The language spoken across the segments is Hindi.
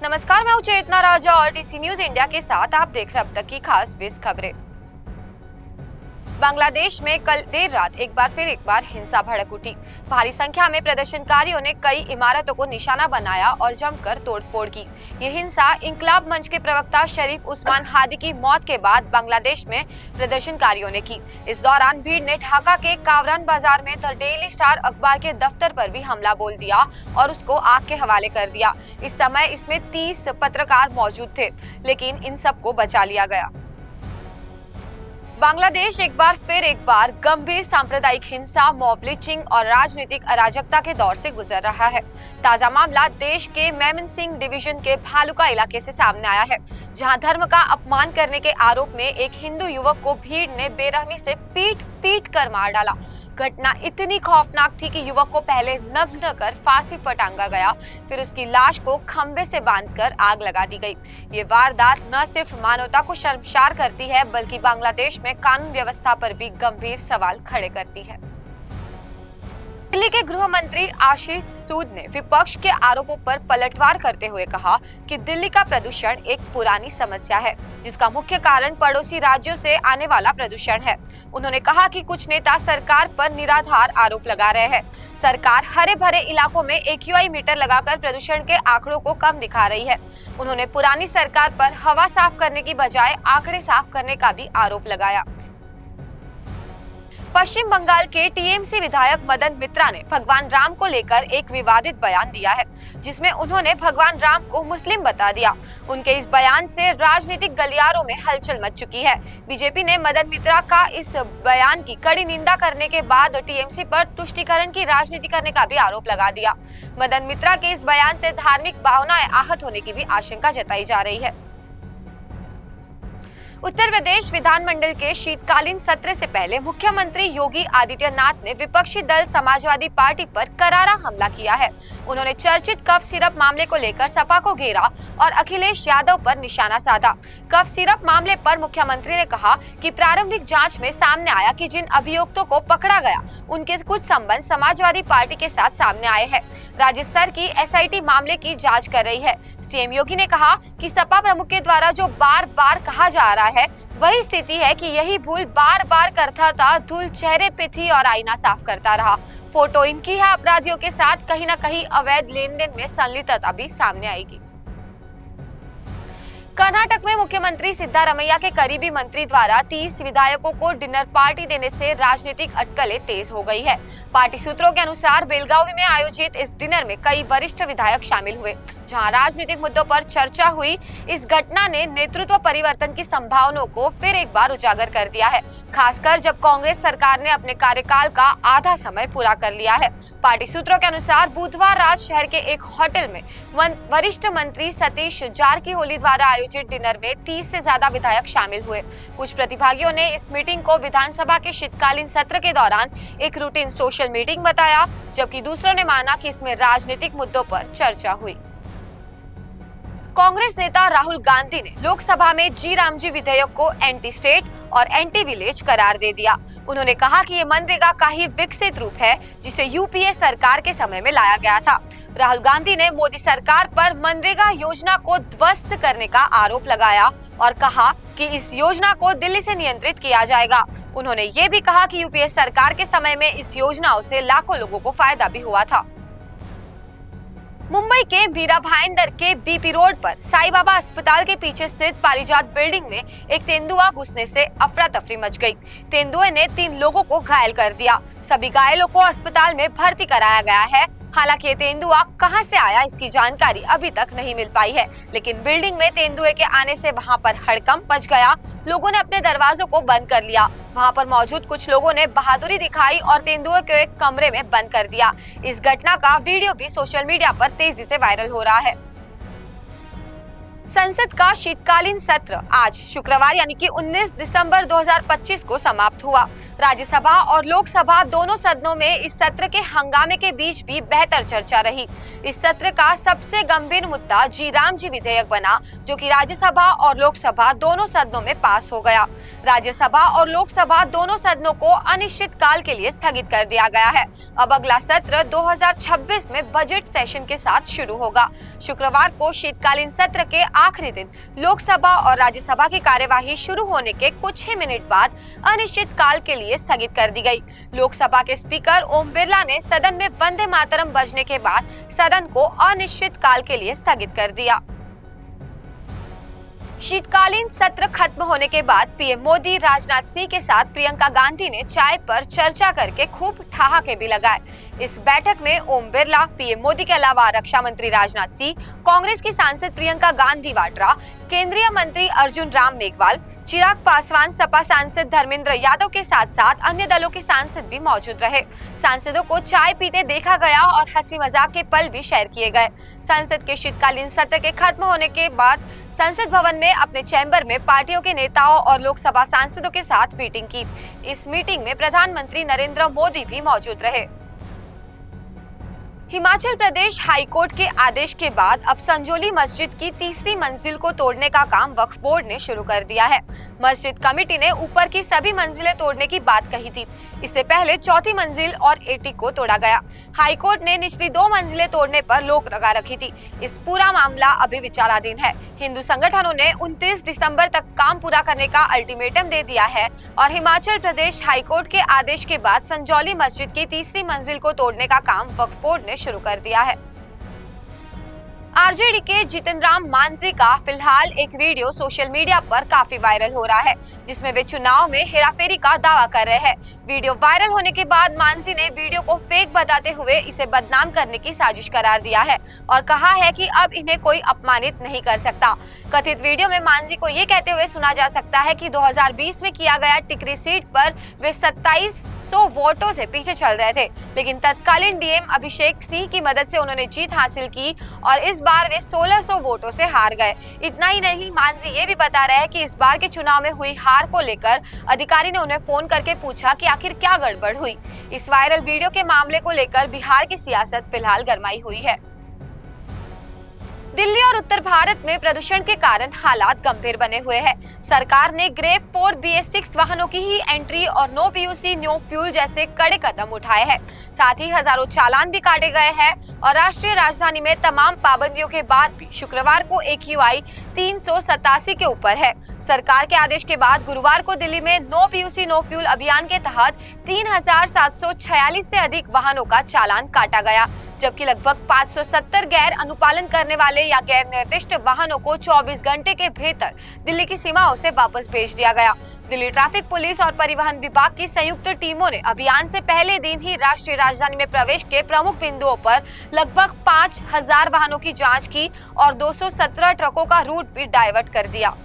नमस्कार, मैं हूं चेतना राजा और डीसी न्यूज इंडिया के साथ आप देख रहे हैं अब तक की खास 20 खबरें। बांग्लादेश में कल देर रात एक बार हिंसा भड़क उठी। भारी संख्या में प्रदर्शनकारियों ने कई इमारतों को निशाना बनाया और जमकर तोड़फोड़ की। ये हिंसा इंकलाब मंच के प्रवक्ता शरीफ उस्मान हादी की मौत के बाद बांग्लादेश में प्रदर्शनकारियों ने की। इस दौरान भीड़ ने ढाका के कावरान बाजार में द डेली स्टार अखबार के दफ्तर पर भी हमला बोल दिया और उसको आग के हवाले कर दिया। इस समय इसमें 30 पत्रकार मौजूद थे, लेकिन इन सबको बचा लिया गया। बांग्लादेश एक बार गंभीर सांप्रदायिक हिंसा, मॉब लिंचिंग और राजनीतिक अराजकता के दौर से गुजर रहा है। ताजा मामला देश के मेमनसिंह डिवीजन के भालुका इलाके से सामने आया है, जहां धर्म का अपमान करने के आरोप में एक हिंदू युवक को भीड़ ने बेरहमी से पीट कर मार डाला। घटना इतनी खौफनाक थी कि युवक को पहले नग्न कर फांसी पर टांगा गया, फिर उसकी लाश को खंबे से बांधकर आग लगा दी गई। ये वारदात न सिर्फ मानवता को शर्मसार करती है, बल्कि बांग्लादेश में कानून व्यवस्था पर भी गंभीर सवाल खड़े करती है। दिल्ली के गृह मंत्री आशीष सूद ने विपक्ष के आरोपों पर पलटवार करते हुए कहा कि दिल्ली का प्रदूषण एक पुरानी समस्या है, जिसका मुख्य कारण पड़ोसी राज्यों से आने वाला प्रदूषण है। उन्होंने कहा कि कुछ नेता सरकार पर निराधार आरोप लगा रहे हैं। सरकार हरे भरे इलाकों में AQI मीटर लगाकर प्रदूषण के आंकड़ों को कम दिखा रही है। उन्होंने पुरानी सरकार पर हवा साफ करने की बजाय आंकड़े साफ करने का भी आरोप लगाया। पश्चिम बंगाल के TMC विधायक मदन मित्रा ने भगवान राम को लेकर एक विवादित बयान दिया है, जिसमें उन्होंने भगवान राम को मुस्लिम बता दिया। उनके इस बयान से राजनीतिक गलियारों में हलचल मच चुकी है। बीजेपी ने मदन मित्रा का इस बयान की कड़ी निंदा करने के बाद TMC पर तुष्टीकरण की राजनीति करने का भी आरोप लगा दिया। मदन मित्रा के इस बयान से धार्मिक भावनाएं आहत होने की भी आशंका जताई जा रही है। उत्तर प्रदेश विधानमंडल के शीतकालीन सत्र से पहले मुख्यमंत्री योगी आदित्यनाथ ने विपक्षी दल समाजवादी पार्टी पर करारा हमला किया है। उन्होंने चर्चित कफ सिरप मामले को लेकर सपा को घेरा और अखिलेश यादव पर निशाना साधा। कफ सिरप मामले पर मुख्यमंत्री ने कहा कि प्रारंभिक जांच में सामने आया कि जिन अभियुक्तों को पकड़ा गया, उनके कुछ संबंध समाजवादी पार्टी के साथ सामने आए हैं। राज्य स्तर की SIT मामले की जांच कर रही है। सीएम योगी ने कहा कि सपा प्रमुख के द्वारा जो बार बार कहा जा रहा है, वही स्थिति है कि यही भूल बार बार करता था, धूल चेहरे पे थी और आईना साफ करता रहा। फोटो इनकी है। अपराधियों के साथ कहीं न कहीं अवैध लेन देन में संलिप्तता भी सामने आएगी। कर्नाटक में मुख्यमंत्री सिद्धारमैया के करीबी मंत्री द्वारा 30 विधायकों को डिनर पार्टी देने से राजनीतिक अटकलें तेज हो गई है। पार्टी सूत्रों के अनुसार बेलगावी में आयोजित इस डिनर में कई वरिष्ठ विधायक शामिल हुए, जहां राजनीतिक मुद्दों पर चर्चा हुई। इस घटना ने नेतृत्व परिवर्तन की संभावनाओं को फिर एक बार उजागर कर दिया है, खासकर जब कांग्रेस सरकार ने अपने कार्यकाल का आधा समय पूरा कर लिया है। पार्टी सूत्रों के अनुसार बुधवार रात शहर के एक होटल में वरिष्ठ मंत्री सतीश जारकीहोली द्वारा आयोजित डिनर में 30 से ज्यादा विधायक शामिल हुए। कुछ प्रतिभागियों ने इस मीटिंग को विधानसभा के शीतकालीन सत्र के दौरान एक रूटीन सोशल मीटिंग बताया, जबकि दूसरों ने माना कि इसमें राजनीतिक मुद्दों पर चर्चा हुई। कांग्रेस नेता राहुल गांधी ने लोकसभा में रामजी विधेयक को एंटी स्टेट और एंटी विलेज करार दे दिया। उन्होंने कहा कि ये मनरेगा का ही विकसित रूप है, जिसे UPA सरकार के समय में लाया गया था। राहुल गांधी ने मोदी सरकार पर मनरेगा योजना को ध्वस्त करने का आरोप लगाया और कहा कि इस योजना को दिल्ली से नियंत्रित किया जाएगा। उन्होंने ये भी कहा कि UPA सरकार के समय में इस योजनाओं से लाखों लोगों को फायदा भी हुआ था। मुंबई के मीरा भाईंदर के BP रोड पर साईं बाबा अस्पताल के पीछे स्थित पारिजात बिल्डिंग में एक तेंदुआ घुसने से अफरा तफरी मच गई। तेंदुए ने 3 लोगों को घायल कर दिया। सभी घायलों को अस्पताल में भर्ती कराया गया है। हालांकि ये तेंदुआ कहां से आया, इसकी जानकारी अभी तक नहीं मिल पाई है, लेकिन बिल्डिंग में तेंदुए के आने से वहां पर हड़कंप मच गया। लोगों ने अपने दरवाजों को बंद कर लिया। वहां पर मौजूद कुछ लोगों ने बहादुरी दिखाई और तेंदुए को एक कमरे में बंद कर दिया। इस घटना का वीडियो भी सोशल मीडिया पर तेजी से वायरल हो रहा है। संसद का शीतकालीन सत्र आज शुक्रवार यानी कि 19 दिसंबर 2025 को समाप्त हुआ। राज्यसभा और लोकसभा दोनों सदनों में इस सत्र के हंगामे के बीच भी बेहतर चर्चा रही। इस सत्र का सबसे गंभीर मुद्दा जी राम जी विधेयक बना, जो कि राज्यसभा और लोकसभा दोनों सदनों में पास हो गया। राज्यसभा और लोकसभा दोनों सदनों को अनिश्चित काल के लिए स्थगित कर दिया गया है। अब अगला सत्र 2026 में बजट सेशन के साथ शुरू होगा। शुक्रवार को शीतकालीन सत्र के आखिरी दिन लोकसभा और राज्यसभा की कार्यवाही शुरू होने के कुछ ही मिनट बाद अनिश्चित काल के लिए स्थगित कर दी गई। लोकसभा के स्पीकर ओम बिरला ने सदन में वंदे मातरम बजने के बाद सदन को अनिश्चित काल के लिए स्थगित कर दिया। शीतकालीन सत्र खत्म होने के बाद पीएम मोदी राजनाथ सिंह के साथ प्रियंका गांधी ने चाय पर चर्चा करके खूब ठहाके भी लगाए। इस बैठक में ओम बिरला, पीएम मोदी के अलावा रक्षा मंत्री राजनाथ सिंह, कांग्रेस की सांसद प्रियंका गांधी वाड्रा, केंद्रीय मंत्री अर्जुन राम मेघवाल, चिराग पासवान, सपा सांसद धर्मेंद्र यादव के साथ साथ अन्य दलों के सांसद भी मौजूद रहे। सांसदों को चाय पीते देखा गया और हंसी मजाक के पल भी शेयर किए गए। संसद के शीतकालीन सत्र के खत्म होने के बाद संसद भवन में अपने चैम्बर में पार्टियों के नेताओं और लोकसभा सांसदों के साथ मीटिंग की। इस मीटिंग में प्रधानमंत्री नरेंद्र मोदी भी मौजूद रहे। हिमाचल प्रदेश हाईकोर्ट के आदेश के बाद अब संजौली मस्जिद की तीसरी मंजिल को तोड़ने का काम वक्फ बोर्ड ने शुरू कर दिया है। मस्जिद कमेटी ने ऊपर की सभी मंजिलें तोड़ने की बात कही थी। इससे पहले चौथी मंजिल और एटिक को तोड़ा गया। हाईकोर्ट ने निचली 2 मंजिलें तोड़ने पर रोक लगा रखी थी। इस पूरा मामला अभी विचाराधीन है। हिंदू संगठनों ने 29 दिसंबर तक काम पूरा करने का अल्टीमेटम दे दिया है और हिमाचल प्रदेश हाईकोर्ट के आदेश के बाद संजौली मस्जिद की तीसरी मंजिल को तोड़ने का काम वक्फ बोर्ड ने शुरू कर दिया है। आरजेडी के जीतन राम मांझी का फिलहाल एक वीडियो सोशल मीडिया पर काफी वायरल हो रहा है, जिसमें वे चुनाव में हेराफेरी का दावा कर रहे हैं। वीडियो वायरल होने के बाद मांझी ने वीडियो को फेक बताते हुए इसे बदनाम करने की साजिश करार दिया है और कहा है कि अब इन्हें कोई अपमानित नहीं कर सकता। कथित वीडियो में मांझी को ये कहते हुए सुना जा सकता है कि 2020 में किया गया टिकरी सीट पर वे 2700 वोटों से पीछे चल रहे थे, लेकिन तत्कालीन डीएम अभिषेक सिंह की मदद से उन्होंने जीत हासिल की और इस बार वे 1600 वोटों से हार गए। इतना ही नहीं, मांझी ये भी बता रहे हैं कि इस बार के चुनाव में हुई हार को लेकर अधिकारी ने उन्हें फोन करके पूछा कि आखिर क्या गड़बड़ हुई। इस वायरल वीडियो के मामले को लेकर बिहार की सियासत फिलहाल गरमाई हुई है। दिल्ली और उत्तर भारत में प्रदूषण के कारण हालात गंभीर बने हुए हैं। सरकार ने ग्रेड 4 BS6 वाहनों की ही एंट्री और नो PUC नो फ्यूल जैसे कड़े कदम उठाए हैं। साथ ही हजारों चालान भी काटे गए हैं और राष्ट्रीय राजधानी में तमाम पाबंदियों के बाद भी शुक्रवार को AQI 387 के ऊपर है। सरकार के आदेश के बाद गुरुवार को दिल्ली में नो PUC नो फ्यूल अभियान के तहत 3746 से अधिक वाहनों का चालान काटा गया, जबकि लगभग 570 गैर अनुपालन करने वाले या गैर निर्दिष्ट वाहनों को 24 घंटे के भीतर दिल्ली की सीमाओं से वापस भेज दिया गया। दिल्ली ट्रैफिक पुलिस और परिवहन विभाग की संयुक्त टीमों ने अभियान से पहले दिन ही राष्ट्रीय राजधानी में प्रवेश के प्रमुख बिंदुओं पर लगभग 5000 वाहनों की जांच की और 217 ट्रकों का रूट भी डाइवर्ट कर दिया।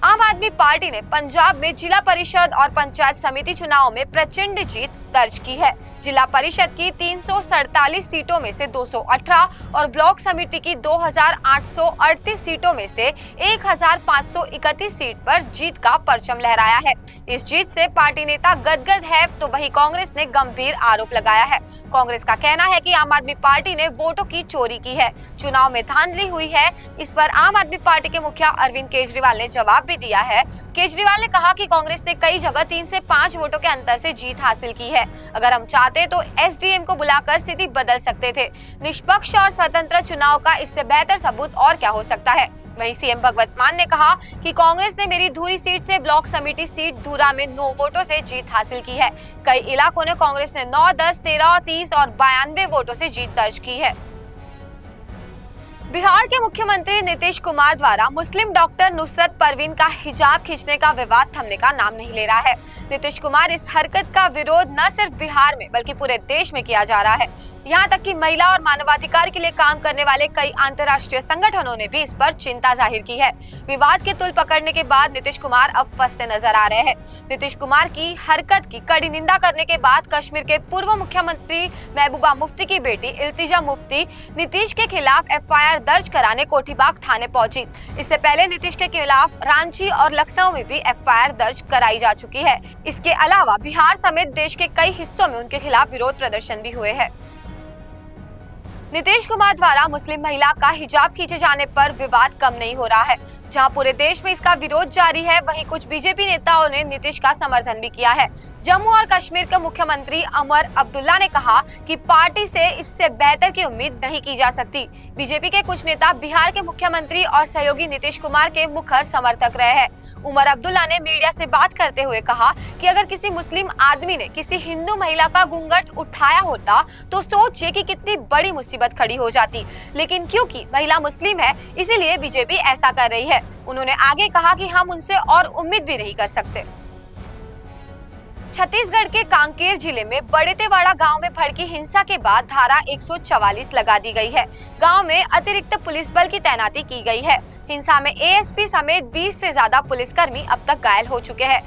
आम आदमी पार्टी ने पंजाब में जिला परिषद और पंचायत समिति चुनाव में प्रचंड जीत दर्ज की है। जिला परिषद की 347 सीटों में से 218 और ब्लॉक समिति की 2838 सीटों में से 1531 सीट पर जीत का परचम लहराया है। इस जीत से पार्टी नेता गदगद है, तो वहीं कांग्रेस ने गंभीर आरोप लगाया है। कांग्रेस का कहना है कि आम आदमी पार्टी ने वोटों की चोरी की है, चुनाव में धांधली हुई है। इस पर आम आदमी पार्टी के मुखिया अरविंद केजरीवाल ने जवाब भी दिया है। केजरीवाल ने कहा कि कांग्रेस ने कई जगह 3 से 5 वोटों के अंतर से जीत हासिल की है। अगर हम चाहते तो SDM को बुलाकर स्थिति बदल सकते थे। निष्पक्ष और स्वतंत्र चुनाव का इससे बेहतर सबूत और क्या हो सकता है। वहीं सीएम भगवंत मान ने कहा कि कांग्रेस ने मेरी धुरी सीट से ब्लॉक समिति सीट धुरा में 9 वोटों से जीत हासिल की है। कई इलाकों ने कांग्रेस ने 9, 10, 13, 30 और 92 वोटों से जीत दर्ज की है। बिहार के मुख्यमंत्री नीतीश कुमार द्वारा मुस्लिम डॉक्टर नुसरत परवीन का हिजाब खींचने का विवाद थमने का नाम नहीं ले रहा है। नीतीश कुमार इस हरकत का विरोध न सिर्फ बिहार में बल्कि पूरे देश में किया जा रहा है। यहाँ तक कि महिला और मानवाधिकार के लिए काम करने वाले कई अंतर्राष्ट्रीय संगठनों ने भी इस पर चिंता जाहिर की है। विवाद के तुल पकड़ने के बाद नीतीश कुमार अब फंसते नजर आ रहे हैं। नीतीश कुमार की हरकत की कड़ी निंदा करने के बाद कश्मीर के पूर्व मुख्यमंत्री महबूबा मुफ्ती की बेटी इल्तिजा मुफ्ती नीतीश के खिलाफ एफआईआर दर्ज कराने कोठीबाग थाने पहुंची। इससे पहले नीतीश के खिलाफ रांची और लखनऊ में भी एफआईआर दर्ज कराई जा चुकी है। इसके अलावा बिहार समेत देश के कई हिस्सों में उनके खिलाफ विरोध प्रदर्शन भी हुए हैं। नीतीश कुमार द्वारा मुस्लिम महिला का हिजाब खींचे जाने पर विवाद कम नहीं हो रहा है। जहां पूरे देश में इसका विरोध जारी है, वहीं कुछ बीजेपी नेताओं ने नीतीश का समर्थन भी किया है। जम्मू और कश्मीर के मुख्यमंत्री उमर अब्दुल्ला ने कहा कि पार्टी से इससे बेहतर की उम्मीद नहीं की जा सकती। बीजेपी के कुछ नेता बिहार के मुख्यमंत्री और सहयोगी नीतीश कुमार के मुखर समर्थक रहे हैं। उमर अब्दुल्ला ने मीडिया से बात करते हुए कहा कि अगर किसी मुस्लिम आदमी ने किसी हिंदू महिला का घूंघट उठाया होता तो सोचिए कि कितनी बड़ी मुसीबत खड़ी हो जाती, लेकिन क्योंकि महिला मुस्लिम है इसीलिए बीजेपी ऐसा कर रही है। उन्होंने आगे कहा कि हम उनसे और उम्मीद भी नहीं कर सकते। छत्तीसगढ़ के कांकेर जिले में बड़ेतेवाड़ा गांव में भड़की हिंसा के बाद धारा 144 लगा दी गई है। गांव में अतिरिक्त पुलिस बल की तैनाती की गई है। हिंसा में एएसपी समेत 20 से ज्यादा पुलिसकर्मी अब तक घायल हो चुके हैं।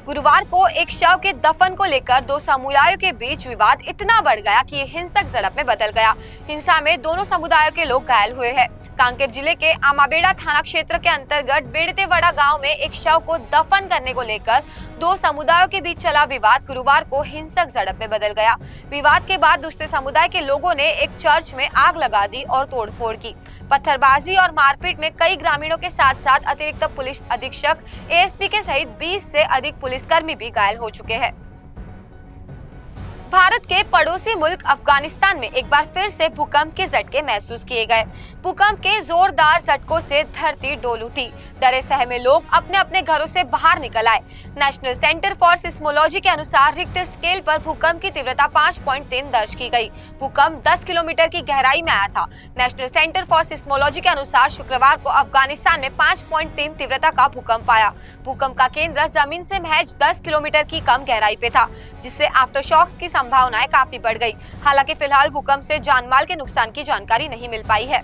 गुरुवार को एक शव के दफन को लेकर दो समुदायों के बीच विवाद इतना बढ़ गया कि हिंसक झड़प में बदल गया। हिंसा में दोनों समुदायों के लोग घायल हुए हैं। कांकेर जिले के आमाबेड़ा थाना क्षेत्र के अंतर्गत बेड़तेवाड़ा गांव में एक शव को दफन करने को लेकर दो समुदायों के बीच चला विवाद गुरुवार को हिंसक झड़प में बदल गया। विवाद के बाद दूसरे समुदाय के लोगों ने एक चर्च में आग लगा दी और तोड़फोड़ की। पत्थरबाजी और मारपीट में कई ग्रामीणों के साथ साथ अतिरिक्त पुलिस अधीक्षक एएसपी के सहित 20 से अधिक पुलिसकर्मी भी घायल हो चुके हैं। भारत के पड़ोसी मुल्क अफगानिस्तान में एक बार फिर से भूकंप के झटके महसूस किए गए। भूकंप के जोरदार झटकों से धरती डोल उठी। डरे सहमे लोग अपने अपने घरों से बाहर निकल आए। नेशनल सेंटर फॉर सिस्मोलॉजी के अनुसार रिक्टर स्केल पर भूकंप की तीव्रता 5.3 दर्ज की गई। भूकंप 10 किलोमीटर की गहराई में आया था। नेशनल सेंटर फॉर सिस्मोलॉजी के अनुसार शुक्रवार को अफगानिस्तान में 5.3 तीव्रता का भूकंप आया। भूकंप का केंद्र जमीन से महज 10 किलोमीटर की कम गहराई पे था, जिससे आफ्टरशॉक्स की संभावनाएं काफी बढ़ गई। हालांकि फिलहाल भूकंप से जानमाल के नुकसान की जानकारी नहीं मिल पाई है।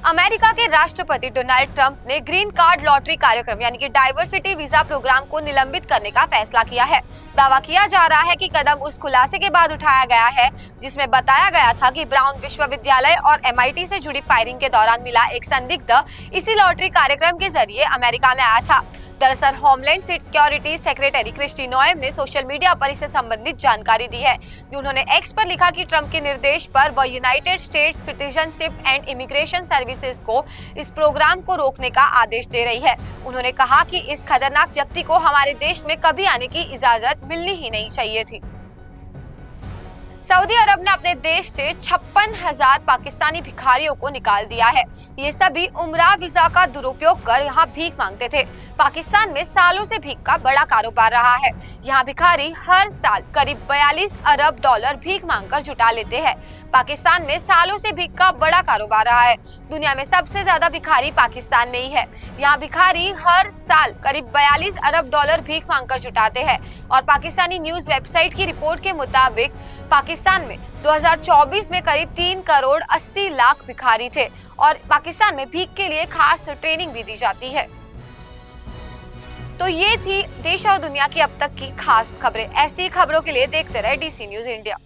अमेरिका के राष्ट्रपति डोनाल्ड ट्रंप ने ग्रीन कार्ड लॉटरी कार्यक्रम यानी कि डाइवर्सिटी वीजा प्रोग्राम को निलंबित करने का फैसला किया है। दावा किया जा रहा है कि कदम उस खुलासे के बाद उठाया गया है जिसमें बताया गया था कि ब्राउन विश्वविद्यालय और MIT से जुड़ी फायरिंग के दौरान मिला एक संदिग्ध इसी लॉटरी कार्यक्रम के जरिए अमेरिका में आया था। दरअसल homeland security secretary Kristi Noem ने सोशल मीडिया पर इससे संबंधित जानकारी दी है। उन्होंने एक्स पर लिखा कि ट्रंप के निर्देश पर वह United states citizenship and immigration services को इस प्रोग्राम को रोकने का आदेश दे रही है। उन्होंने कहा कि इस खतरनाक व्यक्ति को हमारे देश में कभी आने की इजाजत मिलनी ही नहीं चाहिए थी। सऊदी अरब ने अपने देश से 56,000 पाकिस्तानी भिखारियों को निकाल दिया है। ये सभी उम्रा वीजा का दुरुपयोग कर यहाँ भीख मांगते थे। पाकिस्तान में सालों से भीख का बड़ा कारोबार रहा है। यहाँ भिखारी हर साल करीब 42 अरब डॉलर भीख मांगकर जुटा लेते हैं। पाकिस्तान में सालों से भीख का बड़ा कारोबार रहा है। दुनिया में सबसे ज्यादा भिखारी पाकिस्तान में ही है। यहाँ भिखारी हर साल करीब 42 अरब डॉलर भीख मांगकर जुटाते हैं और पाकिस्तानी न्यूज वेबसाइट की रिपोर्ट के मुताबिक पाकिस्तान में 2024 में करीब 3 करोड़ 80 लाख भिखारी थे और पाकिस्तान में भीख के लिए खास ट्रेनिंग भी दी जाती है। तो ये थी देश और दुनिया की अब तक की खास खबरें। ऐसी खबरों के लिए देखते रहे DC न्यूज इंडिया।